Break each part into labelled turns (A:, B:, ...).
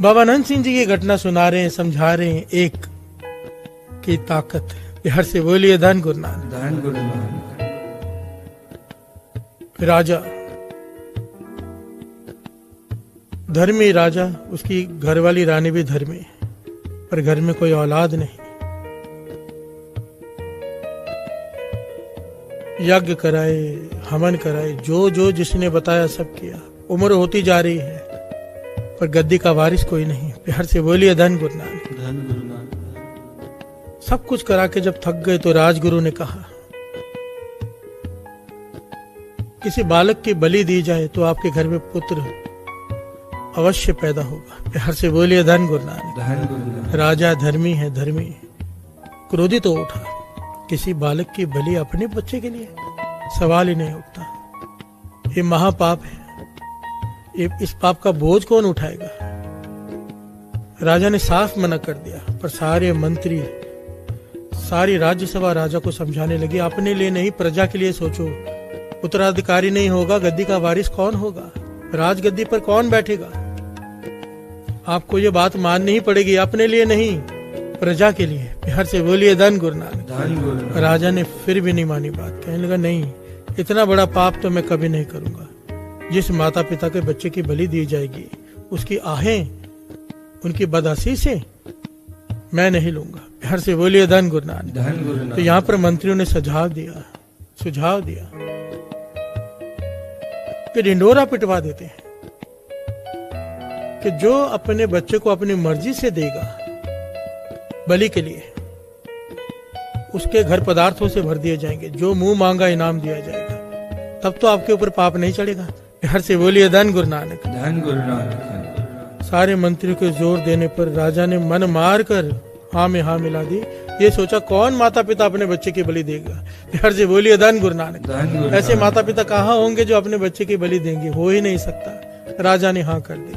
A: बाबा नंद सिंह जी की घटना सुना रहे हैं, समझा रहे हैं एक की ताकत। हर से बोलिए धन गुरु नानक।
B: धन गुरु नानक।
A: राजा, धर्मी राजा, उसकी घरवाली रानी भी धर्मी, पर घर में कोई औलाद नहीं। यज्ञ कराए, हवन कराए, जो जो जिसने बताया सब किया। उम्र होती जा रही है पर गद्दी का वारिस कोई नहीं। प्यार से बोलिए धन गुरु नानक।
B: धन गुरु नानक।
A: सब कुछ करा के जब थक गए तो राजगुरु ने कहा, किसी बालक की बलि दी जाए तो आपके घर में पुत्र अवश्य पैदा होगा। प्यार से बोलिए धन गुरु नानक।
B: धन गुरु नानक।
A: राजा धर्मी है, धर्मी। क्रोधित तो उठा, किसी बालक की बलि अपने बच्चे के लिए, सवाल ही नहीं उठता। ये महापाप है, इस पाप का बोझ कौन उठाएगा। राजा ने साफ मना कर दिया, पर सारे मंत्री, सारी राज्यसभा राजा को समझाने लगी, अपने लिए नहीं प्रजा के लिए सोचो। उत्तराधिकारी नहीं होगा, गद्दी का वारिस कौन होगा, राजगद्दी पर कौन बैठेगा। आपको ये बात माननी ही पड़ेगी, अपने लिए नहीं प्रजा के लिए। प्यार से बोलिए धन गुरु नानक।
B: धन गुरु नानक।
A: राजा ने फिर भी नहीं मानी बात, कहने लगा नहीं, इतना बड़ा पाप तो मैं कभी नहीं करूंगा। जिस माता पिता के बच्चे की बलि दी जाएगी उसकी आहें, उनकी बदहसी से मैं नहीं लूंगा। प्यार से बोलिए धन गुरु नानक।
B: धन गुरु नानक।
A: तो यहाँ पर मंत्रियों ने सुझाव दिया कि ढिंडोरा पिटवा देते हैं कि जो अपने बच्चे को अपनी मर्जी से देगा बलि के लिए, उसके घर पदार्थों से भर दिए जाएंगे, जो मुंह मांगा इनाम दिया जाएगा, तब तो आपके ऊपर पाप नहीं चढ़ेगा। हर से बोलिए धन गुरु नानक।
B: धन गुरु नानक।
A: सारे मंत्रियों के जोर देने पर राजा ने मन मार कर हाँ में हाँ मिला दी। ये सोचा कौन माता पिता अपने बच्चे की बलि देगा। हर से बोलिए धन गुरु नानक।
B: धन गुरु
A: ऐसे माता पिता कहाँ होंगे जो अपने बच्चे की बलि देंगे, हो ही नहीं सकता। राजा ने हाँ कर दी।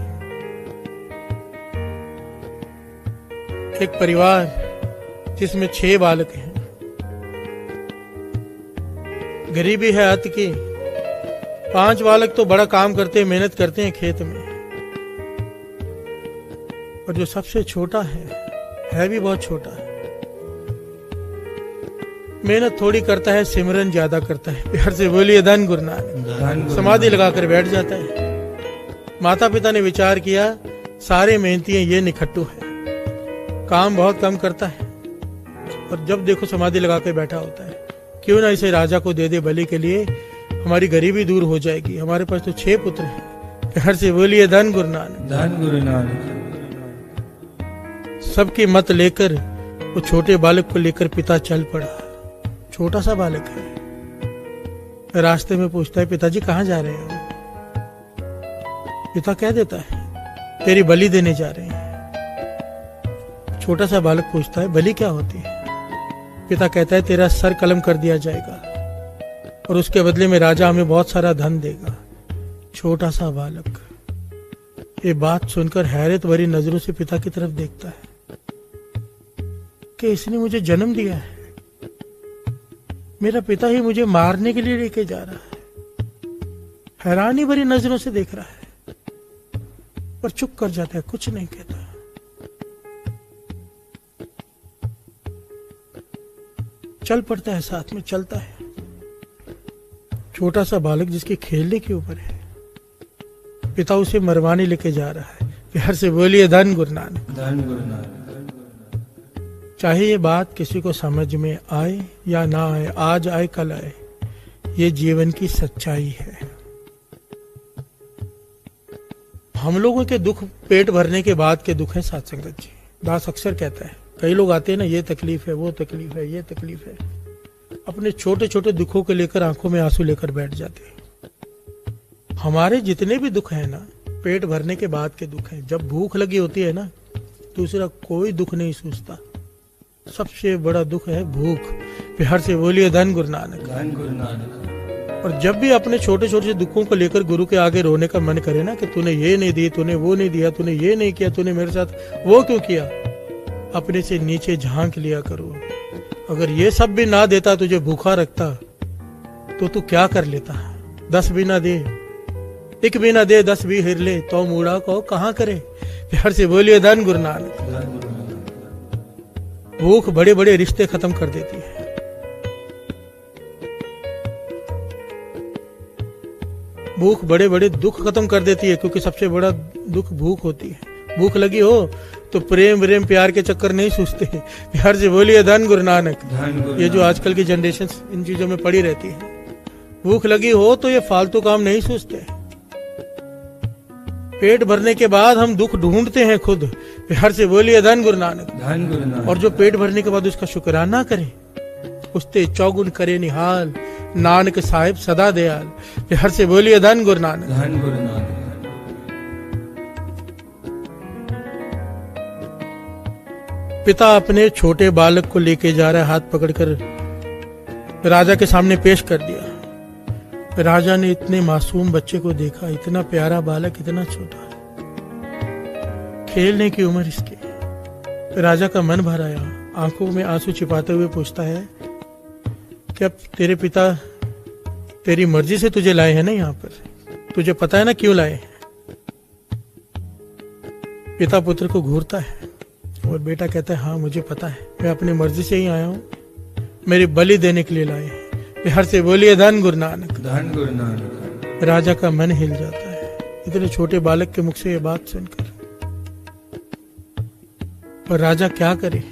A: एक परिवार जिसमें 6 बालक हैं, गरीबी है अत की। 5 बालक तो बड़ा काम करते हैं, मेहनत करते हैं खेत में, और जो सबसे छोटा है भी बहुत छोटा है, मेहनत थोड़ी करता है, सिमरन ज्यादा करता है। प्यार से बोलिए धन गुरु नानक। समाधि लगाकर बैठ जाता है। माता पिता ने विचार किया, सारे मेहनती हैं, ये निखट्टू है, काम बहुत कम करता है, और जब देखो समाधि लगा के बैठा होता है। क्यों ना इसे राजा को दे दे बलि के लिए, हमारी गरीबी दूर हो जाएगी। हमारे पास तो 6 पुत्र हैं। प्यार से बोलिए धन गुरु नानक।
B: धन गुरु नानक।
A: सबकी मत लेकर वो छोटे बालक को लेकर पिता चल पड़ा। छोटा सा बालक है। रास्ते में पूछता है, पिताजी कहाँ जा रहे हो। पिता कह देता है, तेरी बलि देने जा रहे हैं। छोटा सा बालक पूछता है, बलि क्या होती है। पिता कहता है, तेरा सर कलम कर दिया जाएगा और उसके बदले में राजा हमें बहुत सारा धन देगा। छोटा सा बालक ये बात सुनकर हैरत भरी नजरों से पिता की तरफ देखता है कि इसने मुझे जन्म दिया है, मेरा पिता ही मुझे मारने के लिए लेके जा रहा है। हैरानी भरी नजरों से देख रहा है, पर चुप कर जाता है, कुछ नहीं कहता। चल पड़ता है, साथ में चलता है। छोटा सा बालक जिसके खेलने के ऊपर है, पिता उसे मरवाने लेके जा रहा है। प्यार से बोलिए धन गुरु नानक।
B: धन गुरु नानक।
A: चाहे ये बात किसी को समझ में आए या ना आए, आज आए कल आए, ये जीवन की सच्चाई है। हम लोगों के दुख पेट भरने के बाद के दुख है साथ संगत जी। दास अक्सर कहता है, कई लोग आते हैं ना, ये तकलीफ है, वो तकलीफ है, ये तकलीफ है, अपने छोटे छोटे दुखों को लेकर आंखों में आंसू लेकर बैठ जाते हैं। हमारे जितने भी दुख है ना, पेट भरने के बाद के दुख है। जब भूख लगी होती है ना, दूसरा कोई दुख नहीं सूझता। सबसे बड़ा दुख है भूख। प्यार से बोलिए धन गुरु नानक।
B: धन गुरु नानक।
A: और जब भी अपने छोटे छोटे दुखों को लेकर गुरु के आगे रोने का मन करे ना, कि तूने ये नहीं दी, तूने वो नहीं दिया, तूने ये नहीं किया, तूने मेरे साथ वो क्यों किया, अपने से नीचे झांक लिया करो। अगर ये सब भी ना देता, तुझे भूखा रखता, तो तू क्या कर लेता। 10 भी ना दे, 1 भी ना दे, 10 भी हिर ले, तो मूड़ा को कहाँ करे। प्यार से बोलिए धन गुरु नानक।
B: धन गुरु नानक।
A: भूख बड़े बड़े रिश्ते खत्म कर देती है। भूख बड़े बड़े दुख खत्म कर देती है, क्योंकि सबसे बड़ा दुख भूख होती है। भूख लगी हो तो प्रेम व्रेम प्यार के चक्कर नहीं सूझते। प्यार से बोलिए धन गुरु नानक।
B: धन गुरु
A: ये जो आजकल की जनरेशन इन चीजों में पड़ी रहती है, भूख लगी हो तो ये फालतू काम नहीं सूझते। पेट भरने के बाद हम दुख ढूंढते हैं खुद। प्यार से बोलिए धन गुरु नानक।
B: धन गुरु नानक।
A: और जो पेट भरने के बाद उसका शुक्राना करे, उसते चौगुन करे निहाल, नानक साहिब सदा दयाल। प्यार से बोलिए धन गुरु नानक।
B: धन गुरु नानक।
A: पिता अपने छोटे बालक को लेके जा रहा है, हाथ पकड़कर राजा के सामने पेश कर दिया। राजा ने इतने मासूम बच्चे को देखा, इतना प्यारा बालक, इतना छोटा, खेलने की उम्र इसकी। राजा का मन भर आया, आंखों में आंसू छिपाते हुए पूछता है कि अब तेरे पिता तेरी मर्जी से तुझे लाए हैं ना यहाँ पर, तुझे पता है ना क्यों लाए हैं? पिता पुत्र को घूरता है और बेटा कहता है हाँ मुझे पता है, मैं अपनी मर्जी से ही आया हूँ, मेरी बलि देने के लिए लाए हैं। प्यार से बोलिए धन गुरु नानक।
B: धन गुरु नानक।
A: राजा का मन हिल जाता है इतने छोटे बालक के मुख से ये बात सुनकर। पर राजा क्या करे,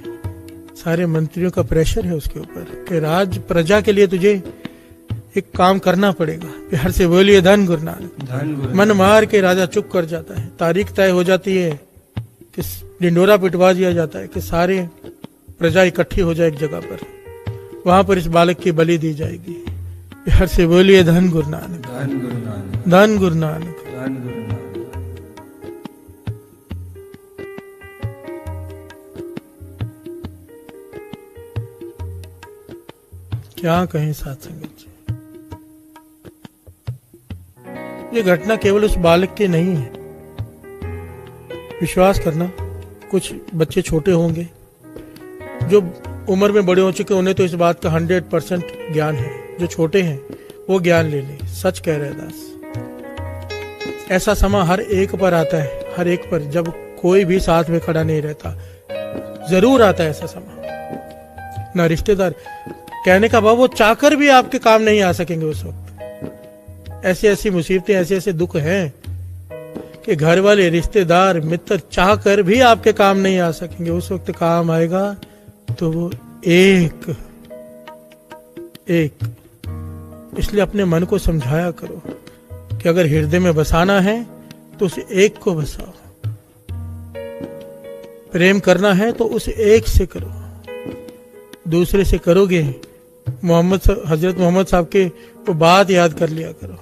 A: सारे मंत्रियों का प्रेशर है उसके ऊपर कि राज प्रजा के लिए तुझे एक काम करना पड़ेगा। प्यार से बोलिए धन गुरु नानक।
B: धन गुरु।
A: मन मार के राजा चुप कर जाता है। तारीख तय हो जाती है कि डिंडोरा पिटवा दिया जाता है कि सारे प्रजा इकट्ठी हो जाए एक जगह पर, वहां पर इस बालक की बलि दी जाएगी। प्यार से बोलिए धन गुरु नानक।
B: धन गुरु नानक।
A: धन गुरु नानक।
B: धन गुरु नानक।
A: क्या कहें साथ संगत जी, ये घटना केवल उस बालक की नहीं है। विश्वास करना, कुछ बच्चे छोटे होंगे जो उम्र में बड़े हो चुके, उन्हें तो इस बात का 100% ज्ञान है। जो छोटे हैं वो ज्ञान ले लें। सच कह रहे दास, ऐसा समय हर एक पर आता है, हर एक पर, जब कोई भी साथ में खड़ा नहीं रहता, जरूर आता है ऐसा समय। ना रिश्तेदार, कहने का भाव वो चाहकर भी आपके काम नहीं आ सकेंगे उस वक्त। ऐसी ऐसी मुसीबतें, ऐसे ऐसे दुख हैं कि घर वाले, रिश्तेदार, मित्र चाहकर भी आपके काम नहीं आ सकेंगे। उस वक्त काम आएगा तो वो एक। इसलिए अपने मन को समझाया करो कि अगर हृदय में बसाना है तो उस एक को बसाओ, प्रेम करना है तो उस एक से करो। दूसरे से करोगे, हजरत मोहम्मद साहब के वो बात याद कर लिया करो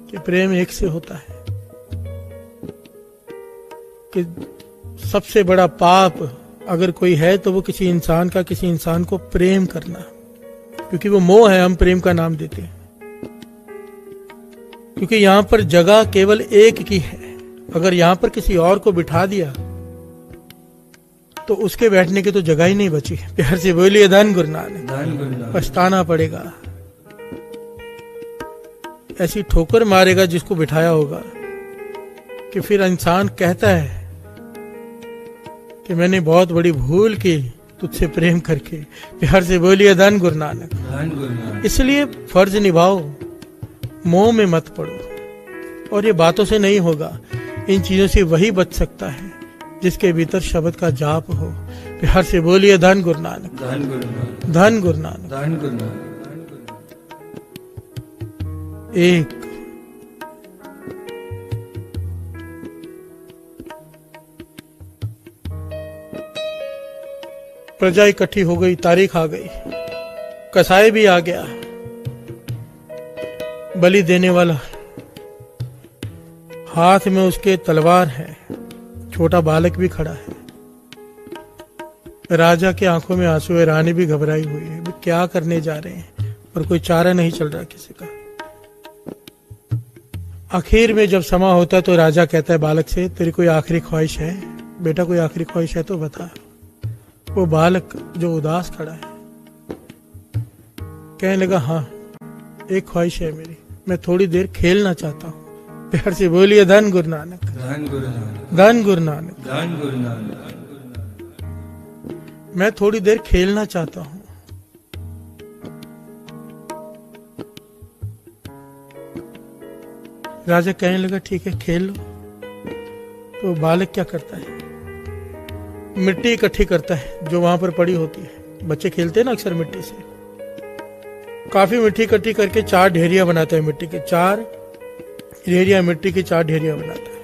A: कि प्रेम एक से होता है। कि सबसे बड़ा पाप अगर कोई है तो वो किसी इंसान का, किसी इंसान को प्रेम करना, क्योंकि वो मोह है, हम प्रेम का नाम देते हैं। क्योंकि यहां पर जगह केवल एक की है। अगर यहां पर किसी और को बिठा दिया तो उसके बैठने की तो जगह ही नहीं बची। प्यार से बोलिए धन गुरु नानक।
B: धन गुरु नानक।
A: पछताना पड़ेगा, ऐसी ठोकर मारेगा जिसको बिठाया होगा कि फिर इंसान कहता है कि मैंने बहुत बड़ी भूल की तुझसे प्रेम करके। प्यार से बोलिए धन गुरु नानक।
B: धन गुरु नानक।
A: इसलिए फर्ज निभाओ, मोह में मत पड़ो। और ये बातों से नहीं होगा, इन चीजों से वही बच सकता है जिसके भीतर शब्द का जाप हो। प्यार से बोलिए धन गुरु नानक।
B: धन गुरु नानक।
A: धन गुरु नानक।
B: धन गुरु नानक।
A: एक। प्रजा इकट्ठी हो गई, तारीख आ गई, कसाई भी आ गया, बलि देने वाला, हाथ में उसके तलवार है, छोटा बालक भी खड़ा है। राजा की आंखों में आंसू है, रानी भी घबराई हुई है, क्या करने जा रहे हैं, और कोई चारा नहीं चल रहा किसी का। आखिर में जब समा होता तो राजा कहता है बालक से, तेरी कोई आखिरी ख्वाहिश है बेटा, कोई आखिरी ख्वाहिश है तो बता। वो बालक जो उदास खड़ा है कहने लगा हाँ एक ख्वाहिश है मेरी, मैं थोड़ी देर खेलना चाहता हूँ। प्यार से बोलिए धन गुरु नानक,
B: धन गुरु नानक,
A: धन गुरु नानक।
B: धन गुरु नानक।
A: मैं थोड़ी देर खेलना चाहता हूं। राजा कहने लगा ठीक है खेल लो। तो बालक क्या करता है, मिट्टी इकट्ठी करता है जो वहां पर पड़ी होती है। बच्चे खेलते हैं ना अक्सर मिट्टी से। काफी मिट्टी इकट्ठी करके 4 ढेरियां बनाता है मिट्टी की, 4 ढेरियां मिट्टी की 4 ढेरियां बनाता है।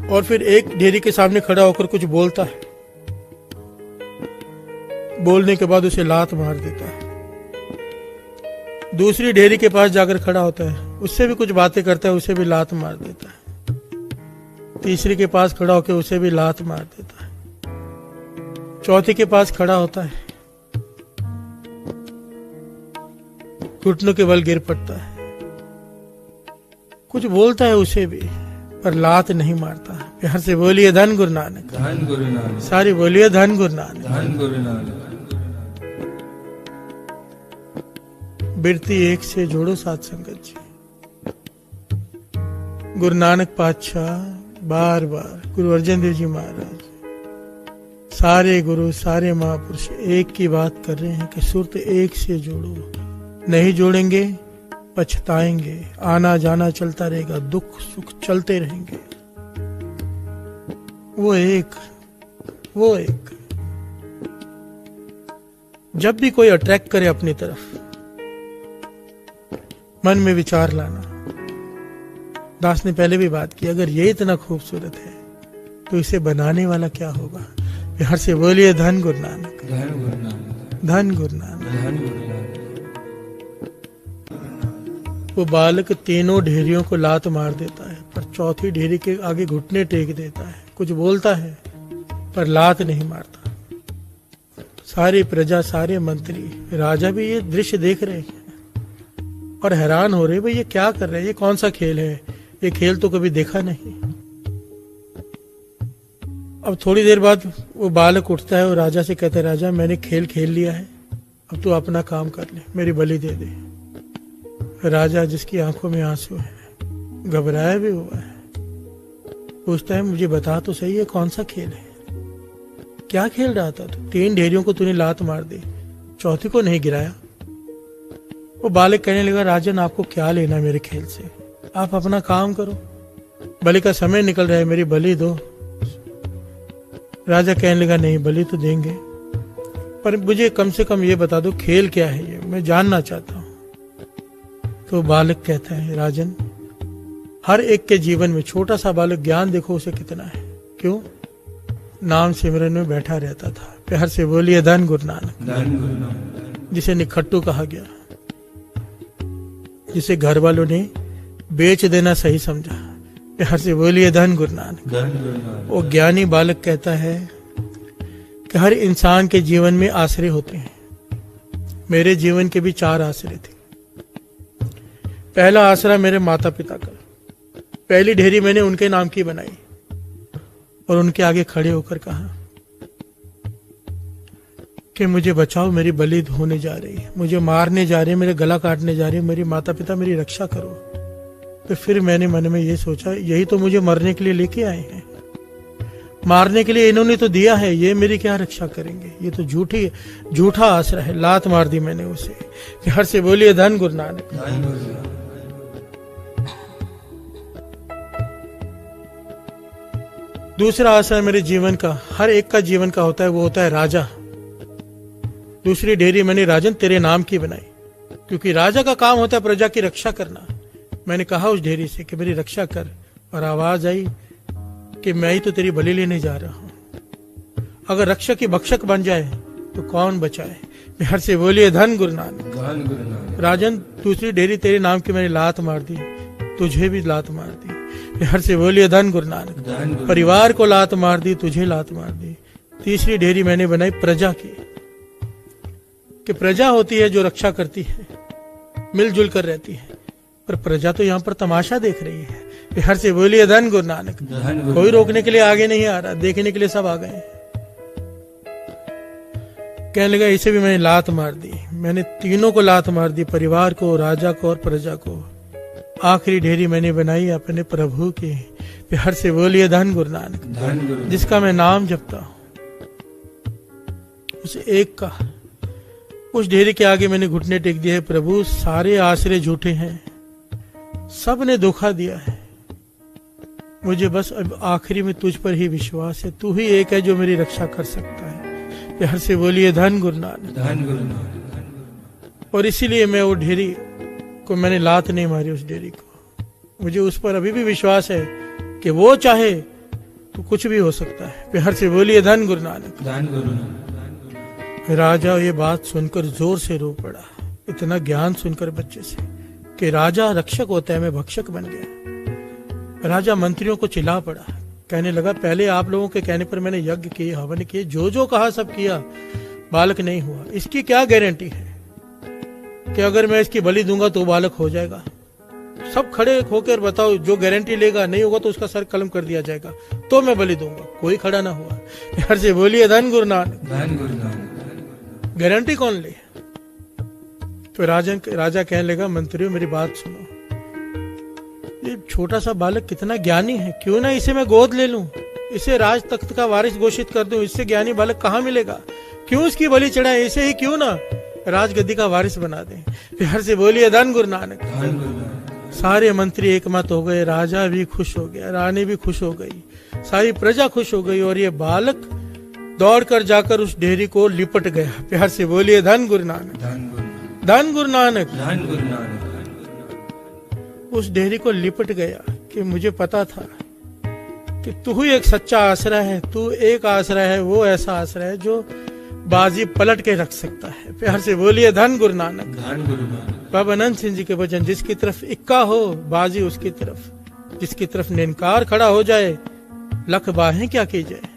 A: और फिर एक ढेरी के सामने खड़ा होकर कुछ बोलता है। बोलने के बाद उसे लात मार देता है। दूसरी ढेरी के पास जाकर खड़ा होता है, उससे भी कुछ बातें करता है, उसे भी लात मार देता है। तीसरी के पास खड़ा होकर उसे भी लात मार देता है। चौथी के पास खड़ा होता है, घुटनों के बल गिर पड़ता है। कुछ बोलता है उसे भी, पर लात नहीं मारता। प्यार से बोलिए धन गुरु नानक,
B: धन गुरु नानक,
A: सारी बोलिए धन गुरु नानक।
B: धन गुरु नानक।
A: बिरती एक से जोड़ो साथ संगत जी। गुरु नानक पातशाह बार बार, गुरु अर्जन देव जी महाराज, सारे गुरु सारे महापुरुष एक की बात कर रहे हैं कि सुरत एक से जोड़ो। नहीं जोड़ेंगे पछताएंगे, आना जाना चलता रहेगा, दुख सुख चलते रहेंगे। वो एक जब भी कोई अट्रैक्ट करे अपनी तरफ, मन में विचार लाना। दास ने पहले भी बात की, अगर ये इतना खूबसूरत है तो इसे बनाने वाला क्या होगा। बिहार से बोलिए धन गुरु नानक,
B: धन गुरु नानक,
A: धन गुरु नानक।
B: धन गुरु नानक।
A: वो बालक तीनों ढेरियों को लात मार देता है, पर चौथी ढेरी के आगे घुटने टेक देता है। कुछ बोलता है पर लात नहीं मारता। सारी प्रजा, सारे मंत्री, राजा भी ये दृश्य देख रहे हैं और हैरान हो रहे, भाई ये क्या कर रहे हैं, ये कौन सा खेल है, ये खेल तो कभी देखा नहीं। अब थोड़ी देर बाद वो बालक उठता है और राजा से कहता है, राजा मैंने खेल खेल लिया है, अब तू अपना काम कर ले, मेरी बलि दे दे। राजा जिसकी आंखों में आंसू है, घबराया भी हुआ है, पूछता है मुझे बता तो सही है कौन सा खेल है, क्या खेल रहा था तू? 3 ढेरियों को तूने लात मार दी, चौथी को नहीं गिराया। वो बालक कहने लगा, राजन आपको क्या लेना मेरे खेल से, आप अपना काम करो, बलि का समय निकल रहा है, मेरी बलि दो। राजा कहने लगा, नहीं बलि तो देंगे, पर मुझे कम से कम ये बता दो खेल क्या है, ये मैं जानना चाहता हूं। तो बालक कहता है, राजन हर एक के जीवन में, छोटा सा बालक, ज्ञान देखो उसे कितना है, क्यों? नाम सिमरन में बैठा रहता था। प्यार से बोलिए धन गुरु नानक,
B: धन गुरु नानक।
A: जिसे निखट्टू कहा गया, जिसे घर वालों ने बेच देना सही समझा। प्यार से बोलिए धन गुरु नानक,
B: धन गुरु नानक।
A: वो ज्ञानी बालक कहता है कि हर इंसान के जीवन में आश्रय होते हैं। मेरे जीवन के भी 4 आश्रय थे। पहला आसरा मेरे माता पिता का, पहली ढेरी मैंने उनके नाम की बनाई और उनके आगे खड़े होकर कहा कि मुझे बचाओ, मेरी बलि होने जा रही है, मुझे मारने जा रहे हैं, मेरे गला काटने जा रहे हैं, मेरी माता पिता मेरी रक्षा करो। तो फिर मैंने मन में ये सोचा, यही तो मुझे मरने के लिए लेके आए हैं, मारने के लिए इन्होंने तो दिया है, ये मेरी क्या रक्षा करेंगे, ये तो झूठा आसरा है। लात मार दी मैंने उसे। प्यार से बोलिए धन गुरु नानक,
B: धन गुरु नानक।
A: दूसरा आश्रय मेरे जीवन का, हर एक का जीवन का होता है, वो होता है राजा। दूसरी ढेरी मैंने राजन तेरे नाम की बनाई, क्योंकि राजा का काम होता है प्रजा की रक्षा करना। मैंने कहा उस ढेरी से कि मेरी रक्षा कर, और आवाज आई कि मैं ही तो तेरी बलि लेने जा रहा हूं। अगर रक्षक की भक्षक बन जाए तो कौन बचाए। प्यार से बोलिए धन गुरु नानक,
B: धन गुरु नानक।
A: राजन दूसरी ढेरी तेरे नाम की मैंने लात मार दी, तुझे भी लात मार दी। प्यार से बोलिए धन गुरु नानक,
B: धन गुरु।
A: परिवार को लात मार दी, तुझे लात मार दी। तीसरी ढेरी मैंने बनाई प्रजा की, कि प्रजा होती है जो रक्षा करती है, मिलजुल कर रहती है, पर प्रजा तो यहाँ पर तमाशा देख रही है। प्यार से बोलिए धन गुरु नानक,
B: धन गुरु।
A: कोई रोकने के लिए आगे नहीं आ रहा, देखने के लिए सब आ गए। कहने लगा इसे भी मैंने लात मार दी, मैंने तीनों को लात मार दी, परिवार को, राजा को और प्रजा को। आखिरी ढेरी मैंने बनाई अपने प्रभु की, प्यार से बोलिए धन गुरु नानक।
B: धन गुरु
A: जिसका मैं नाम जपता हूं उस एक का, उस ढेरी के आगे मैंने घुटने टेक दिए। प्रभु सारे आश्रय झूठे हैं, सब ने धोखा दिया है, मुझे बस अब आखिरी में तुझ पर ही विश्वास है, तू ही एक है जो मेरी रक्षा कर सकता है। प्यार से बोलिए धन गुरु नानक।
B: धन गुरु नानक।
A: और इसीलिए मैं वो ढेरी को मैंने लात नहीं मारी, उस ढेरी को। मुझे उस पर अभी भी विश्वास है कि वो चाहे तो कुछ भी हो सकता है। प्यार से बोलिए धन गुरु नानक।
B: धन गुरु नानक।
A: राजा ये बात सुनकर जोर से रो पड़ा, इतना ज्ञान सुनकर बच्चे से कि राजा रक्षक होता है, मैं भक्षक बन गया। राजा मंत्रियों को चिल्ला पड़ा, कहने लगा पहले आप लोगों के कहने पर मैंने यज्ञ किए, हवन किए, जो जो कहा सब किया, बालक नहीं हुआ। इसकी क्या गारंटी है कि अगर मैं इसकी बलि दूंगा तो बालक हो जाएगा? सब खड़े होकर बताओ, जो गारंटी लेगा, नहीं होगा तो उसका सर कलम कर दिया जाएगा, तो मैं बलि दूंगा। कोई खड़ा ना हुआ। प्यार से बोलिए धन गुरु नानक।
B: धन गुरु नानक।
A: गारंटी कौन ले? तो राजा कहने लगा, मंत्रियों मेरी बात सुनो, ये छोटा सा बालक कितना ज्ञानी है, क्यों ना इसे मैं गोद ले लूं, इसे राज तख्त का वारिस घोषित कर दूं। इससे ज्ञानी बालक कहाँ मिलेगा? क्यों इसकी बलि चढ़ाए? इसे ही क्यों ना राजगद्दी का वारिस बना दें। प्यार से बोलिए धन गुरु नानक।
B: धन गुरु नानक।
A: सारे मंत्री एकमत हो गए, राजा भी खुश हो गया, रानी भी खुश हो गई, सारी प्रजा खुश हो गई, और ये बालक दौड़कर जाकर उस ढेरी को लिपट गया। प्यार से बोलिए धन गुरु नानक।
B: धन गुरु नानक।
A: धन गुरु नानक।
B: धन गुरु नानक।
A: उस ढेरी को लिपट गया कि मुझे पता था कि तू ही एक सच्चा आश्रय है, तू एक आश्रय है, वो ऐसा आश्रय है जो बाजी पलट के रख सकता है। प्यार से बोलिए धन गुरु नानक।
B: धन गुरु नानक।
A: बाबा अनंत सिंह जी के वचन, जिसकी तरफ इक्का हो बाजी उसकी तरफ, जिसकी तरफ निनकार खड़ा हो जाए लख बाहें क्या की जाए।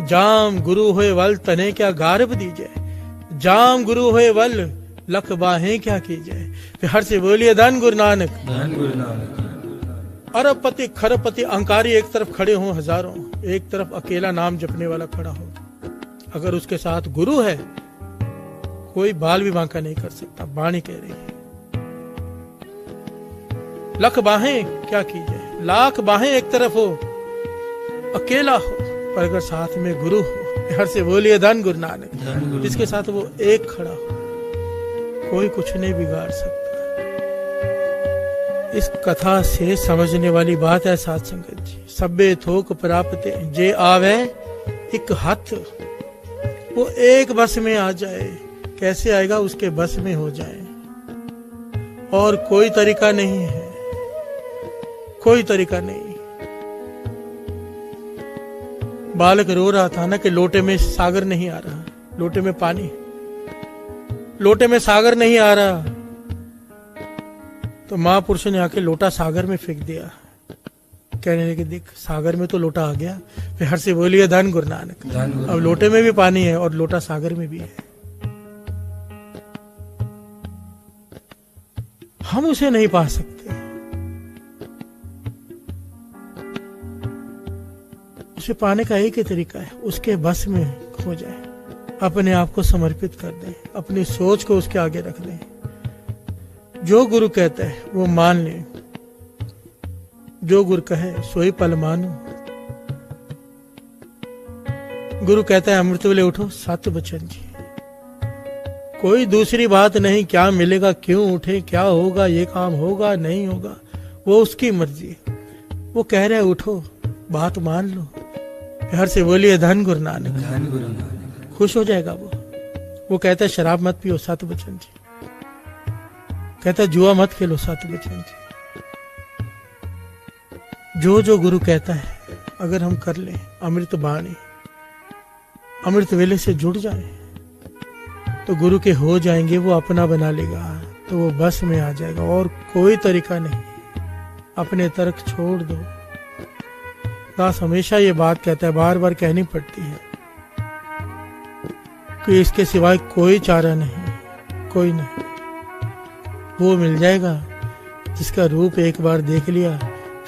A: जाम गुरु होए वल तने क्या गारब दी जाए, जाम गुरु होए वल लख बाहें क्या की जाए। प्यार से बोलिए धन गुरु नानक।
B: धन गुरु नानक।
A: अरबपति खरबपति अहंकारी एक तरफ खड़े हों हजारों, एक तरफ अकेला नाम जपने वाला खड़ा हो, अगर उसके साथ गुरु है कोई बाल भी बांका नहीं कर सकता। वाणी कह रही है, लख बाहें क्या की जाए, लाख बाहें एक तरफ हो, अकेला हो, पर अगर साथ में गुरु हो। प्यार से बोलिए धन गुरु नानक। जिसके साथ वो एक खड़ा हो, कोई कुछ नहीं बिगाड़ सकता। इस कथा से समझने वाली बात है साथ संगत जी, सब्बे थोक प्राप्त जे आवे एक हाथ, वो एक बस में आ जाए। कैसे आएगा? उसके बस में हो जाए, और कोई तरीका नहीं है, कोई तरीका नहीं। बालक रो रहा था ना कि लोटे में सागर नहीं आ रहा, लोटे में पानी, लोटे में सागर नहीं आ रहा, तो महापुरुष ने आके लोटा सागर में फेंक दिया, कहने लगे देख सागर में तो लोटा आ गया। प्यार से बोलिए धन गुरु नानक। अब लोटे में भी पानी है और लोटा सागर में भी है, हम उसे नहीं पा सकते। उसे पाने का एक ही तरीका है, उसके बस में हो जाए, अपने आप को समर्पित कर दें, अपनी सोच को उसके आगे रख दें। जो गुरु कहता है वो मान ले, जो गुरु कहे सोई पल मानो। गुरु कहता है अमृत वेले उठो, सत्य बचन जी, कोई दूसरी बात नहीं, क्या मिलेगा, क्यों उठे, क्या होगा, ये काम होगा नहीं होगा, वो उसकी मर्जी है। वो कह रहा है उठो, बात मान लो। प्यार से बोलिए धन गुरु नानक।
B: धन गुरु नानक।
A: खुश हो जाएगा वो कहता है शराब मत पियो, सत्य बचन जी, कहता है जुआ मत खेलो, सत्य बचन जी। जो जो गुरु कहता है अगर हम कर लें, अमृत बाणी अमृत वेले से जुड़ जाए तो गुरु के हो जाएंगे, वो अपना बना लेगा, तो वो बस में आ जाएगा, और कोई तरीका नहीं। अपने तर्क छोड़ दो। दास हमेशा ये बात कहता है, बार बार कहनी पड़ती है कि इसके सिवाय कोई चारा नहीं, कोई नहीं। वो मिल जाएगा जिसका रूप एक बार देख लिया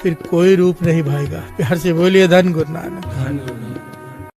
A: फिर कोई रूप नहीं भाएगा। प्यार से बोलिए धन गुरु नानक।
B: धन गुरु